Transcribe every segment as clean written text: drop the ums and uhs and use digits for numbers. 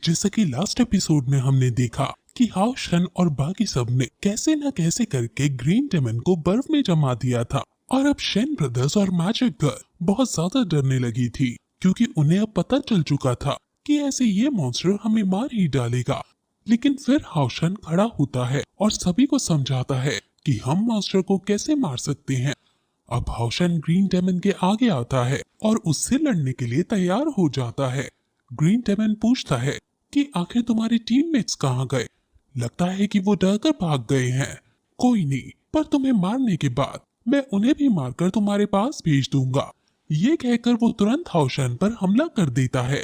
जैसा कि last episode में हमने देखा कि हाउ शन और बाकी सब ने कैसे न कैसे करके ग्रीन डेमन को बर्फ में जमा दिया था और अब शेन ब्रदर्स और मैजिक गर्ल बहुत ज्यादा डरने लगी थी क्योंकि उन्हें अब पता चल चुका था कि ऐसे ये मॉन्स्टर हमें मार ही डालेगा। लेकिन फिर हाउ शन खड़ा होता है और सभी को समझाता है कि हम मॉन्स्टर को कैसे मार सकते हैं। अब हाउ शन ग्रीन डेमन के आगे आता है और उससे लड़ने के लिए तैयार हो जाता है। ग्रीन डेमन पूछता है कि आखिर तुम्हारे टीममेट्स कहाँ गए? लगता है कि वो डर कर भाग गए हैं। कोई नहीं, पर तुम्हें मारने के बाद मैं उन्हें भी मारकर तुम्हारे पास भेज दूंगा। ये कहकर वो तुरंत हाउ शन पर हमला कर देता है।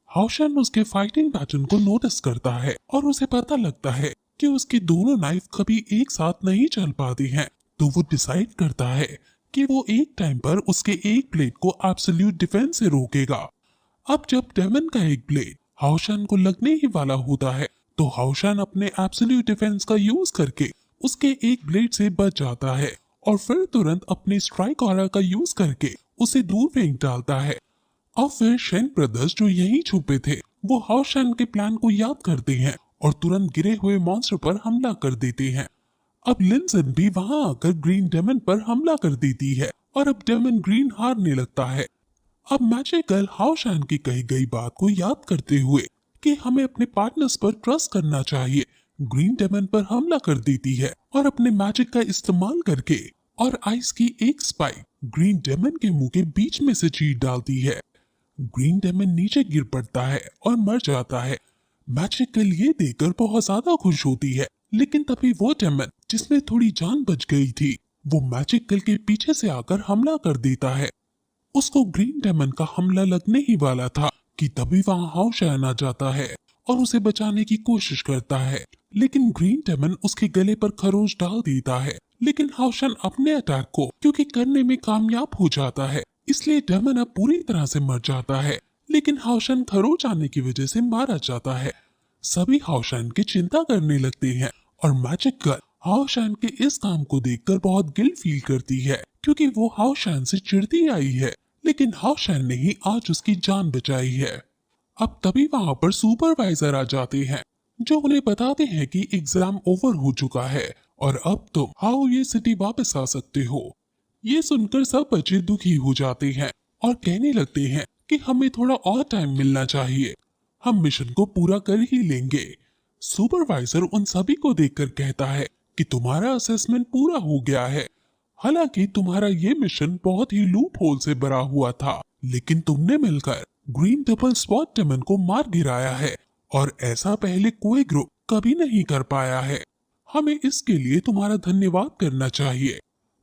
हाउ शन उसके फाइटिंग पैटर्न को नोटिस करता है और उसे पता लगता है कि उसके दोनों नाइफ कभी एक साथ नहीं चल पाती हैं। तो वो डिसाइड करता है कि वो एक टाइम पर उसके एक ब्लेड को एब्सोल्यूट डिफेंस से रोकेगा। अब जब डेमन का एक ब्लेड हाउ शन को लगने ही वाला होता है तो हाउ शन अपने एब्सोल्यूट डिफेंस का यूज करके उसके एक ब्लेड से बच जाता है और फिर तुरंत अपने स्ट्राइक ऑरा का यूज करके उसे दूर फेंक डालता है। अब फिर शेन ब्रदर्स जो यहीं छुपे थे वो हाउ शन के प्लान को याद करते हैं और तुरंत गिरे हुए मॉन्स्टर पर हमला कर देते हैं। अब लिंसन भी वहां आकर ग्रीन डेमन पर हमला कर देती है और अब डेमन ग्रीन हारने लगता है। अब मैजिकल हाउ शन की कही गई बात को याद करते हुए कि हमें अपने पार्टनर्स पर ट्रस्ट करना चाहिए, ग्रीन डेमन पर हमला कर देती है और अपने मैजिक का इस्तेमाल करके और आइस की एक स्पाइक ग्रीन डेमन के मुंह के बीच में से चीर डालती है। ग्रीन डेमन नीचे गिर पड़ता है और मर जाता है। मैजिकल ये देखकर बहुत ज्यादा खुश होती है, लेकिन तभी वो डेमन जिसमें थोड़ी जान बच गई थी वो मैजिकल के पीछे से आकर हमला कर देता है। उसको ग्रीन डेमन का हमला लगने ही वाला था कि तभी वहां हाउ शन आ जाता है और उसे बचाने की कोशिश करता है, लेकिन ग्रीन डेमन उसके गले पर खरोच डाल देता है। लेकिन हाउ शन अपने अटैक को क्योंकि करने में कामयाब हो जाता है, इसलिए डेमन अब पूरी तरह से मर जाता है, लेकिन हाउ शन खरोच आने की वजह से मारा जाता है। सभी हाउ शन की चिंता करने लगते हैं और मैजिक गर्ल हाउ शन के इस काम को देखकर बहुत गिल्ट फील करती है क्योंकि वो हाउ शन से चिढ़ती आई है, लेकिन हाउ शन ने ही आज उसकी जान बचाई है। अब तभी वहां पर सुपरवाइजर आ जाते हैं जो उन्हें बताते हैं कि एग्जाम ओवर हो चुका है और अब तुम हाउ ये सिटी वापस आ सकते हो। ये सुनकर सब बच्चे दुखी हो जाते हैं और कहने लगते हैं कि हमें थोड़ा और टाइम मिलना चाहिए, हम मिशन को पूरा कर ही लेंगे। सुपरवाइजर उन सभी को देखकर कहता है कि तुम्हारा असेसमेंट पूरा हो गया है। हालांकि तुम्हारा ये मिशन बहुत ही लूप होल से भरा हुआ था, लेकिन तुमने मिलकर ग्रीन डबल स्पॉट डेमन को मार गिराया है और ऐसा पहले कोई ग्रुप कभी नहीं कर पाया है। हमें इसके लिए तुम्हारा धन्यवाद करना चाहिए।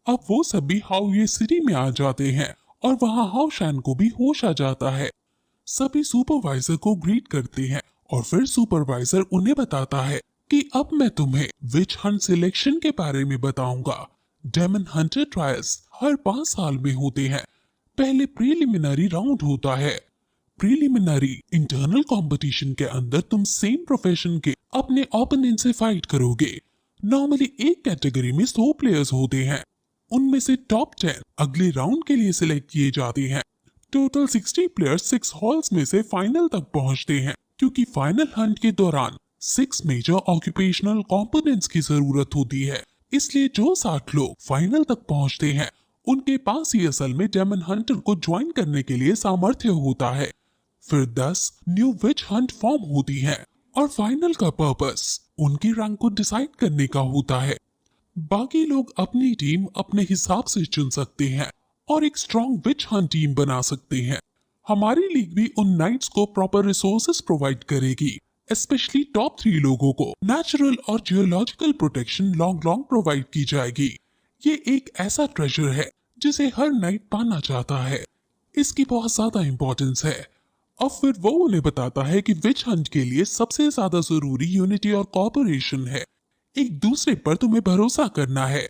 अब वो सभी हाउ ये सिटी में आ जाते हैं और वहाँ हाउ शन को भी होश आ जाता है। सभी सुपरवाइजर को ग्रीट करते हैं और फिर सुपरवाइजर उन्हें बताता है कि अब मैं तुम्हें विच हंट सिलेक्शन के बारे में बताऊंगा। डेमन हंटर ट्रायल्स हर 5 साल में होते हैं। पहले प्रीलिमिनरी राउंड होता है। प्रीलिमिनरी इंटरनल कंपटीशन के अंदर तुम सेम प्रोफेशन के अपने ओपोनेंट से फाइट करोगे। नॉर्मली एक कैटेगरी में 100 प्लेयर्स होते हैं, उनमें से टॉप 10 अगले राउंड के लिए सिलेक्ट किए जाते हैं। टोटल 60 प्लेयर्स 6 हॉल्स में से फाइनल तक पहुंचते हैं क्योंकि फाइनल हंट के दौरान 6 मेजर ऑक्यूपेशनल कंपोनेंट्स की जरूरत होती है, इसलिए जो 60 लोग फाइनल तक पहुंचते हैं उनके पास ही असल में डेमन हंटर को ज्वाइन करने के लिए सामर्थ्य होता है। फिर 10 न्यू विच हंट फॉर्म होती हैं और फाइनल का पर्पस उनकी रैंक को डिसाइड करने का होता है। बाकी लोग अपनी टीम अपने हिसाब से चुन सकते हैं और एक स्ट्रॉन्ग विच हंट टीम बना सकते हैं। हमारी लीग भी उन नाइट्स को प्रॉपर रिसोर्सेज प्रोवाइड करेगी, स्पेशली टॉप 3 लोगों को नेचुरल और जियोलॉजिकल प्रोटेक्शन लॉन्ग प्रोवाइड की जाएगी। ये एक ऐसा ट्रेजर है जिसे हर नाइट पाना चाहता है, इसकी बहुत ज्यादा इम्पोर्टेंस है। अब फिर वो उन्हें बताता है कि विच हंट के लिए सबसे ज्यादा जरूरी यूनिटी और कोऑपरेशन है, एक दूसरे पर तुम्हें भरोसा करना है।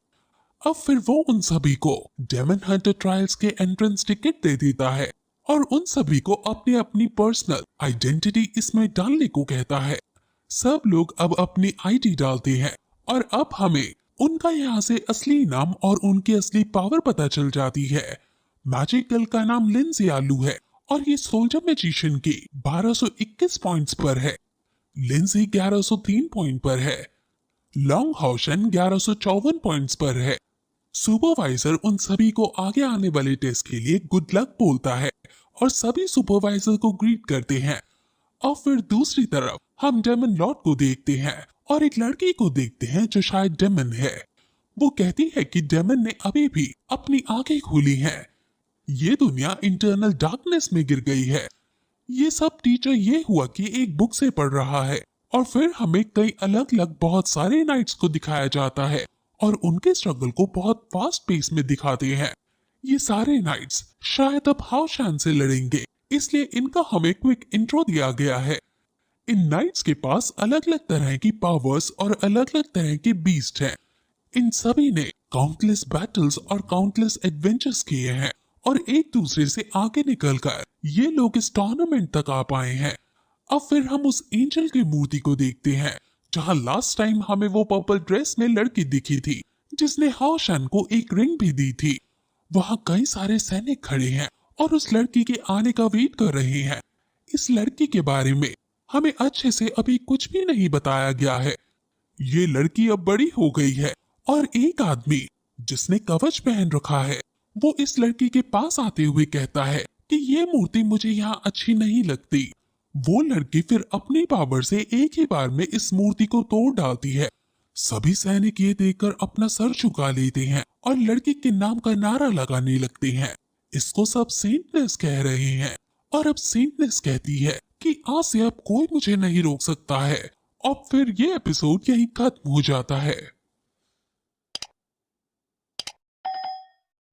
अब फिर वो उन सभी को डेमन हंटर ट्रायल्स के एंट्रेंस टिकट दे देता है और उन सभी को अपनी अपनी पर्सनल आइडेंटिटी इसमें डालने को कहता है। सब लोग अब अपनी आईडी डालते हैं और अब हमें उनका यहाँ से असली नाम और उनकी असली पावर पता चल जाती है। मैजिक गर्ल का नाम लिंजी आलू है और ये सोल्जर मैजिशियन की 1221 पॉइंट्स पर है। लिंसी 1103 पॉइंट पर है। लॉन्ग हाउशन 1154 पॉइंट्स पर है। सुपरवाइजर उन सभी को आगे आने वाले टेस्ट के लिए गुड लक बोलता है और सभी सुपरवाइजर को ग्रीट करते हैं। और फिर दूसरी तरफ हम डेमन लॉर्ड को देखते हैं और एक लड़की को देखते हैं जो शायद डेमन है। वो कहती है कि डेमन ने अभी भी अपनी आंखें खोली हैं। ये दुनिया इंटरनल डार्कनेस में गिर गई है। ये सब टीचर ये हुआ कि एक बुक से पढ़ रहा है और फिर हमें कई अलग अलग बहुत सारे नाइट्स को दिखाया जाता है और उनके स्ट्रगल को बहुत फास्ट पेस में दिखाते हैं। ये सारे नाइट्स शायद अब हाउशान से लड़ेंगे, इसलिए इनका हमें क्विक इंट्रो दिया गया है। इन नाइट्स के पास अलग अलग तरह की पावर्स और अलग अलग तरह के बीस्ट हैं। इन सभी ने काउंटलेस बैटल्स और काउंटलेस एडवेंचर्स किए हैं और एक दूसरे से आगे निकलकर ये लोग इस टूर्नामेंट तक आ पाए हैं। अब फिर हम उस एंजल की मूर्ति को देखते हैं जहां लास्ट टाइम हमें वो पर्पल ड्रेस में लड़की दिखी थी जिसने हाओशान को एक रिंग भी दी थी। वहां कई सारे सैनिक खड़े हैं और उस लड़की के आने का वेट कर रहे हैं। इस लड़की के बारे में हमें अच्छे से अभी कुछ भी नहीं बताया गया है। ये लड़की अब बड़ी हो गई है और एक आदमी जिसने कवच पहन रखा है वो इस लड़की के पास आते हुए कहता है कि ये मूर्ति मुझे यहाँ अच्छी नहीं लगती। वो लड़की फिर अपनी पावर से एक ही बार में इस मूर्ति को तोड़ डालती है। सभी सैनिक ये देखकर अपना सर झुका लेते हैं और लड़की के नाम का नारा लगाने लगते हैं। इसको सब सेंटनेस कह रहे हैं और अब सेंटनेस कहती है कि आज से अब कोई मुझे नहीं रोक सकता है। और फिर ये एपिसोड यहीं खत्म हो जाता है।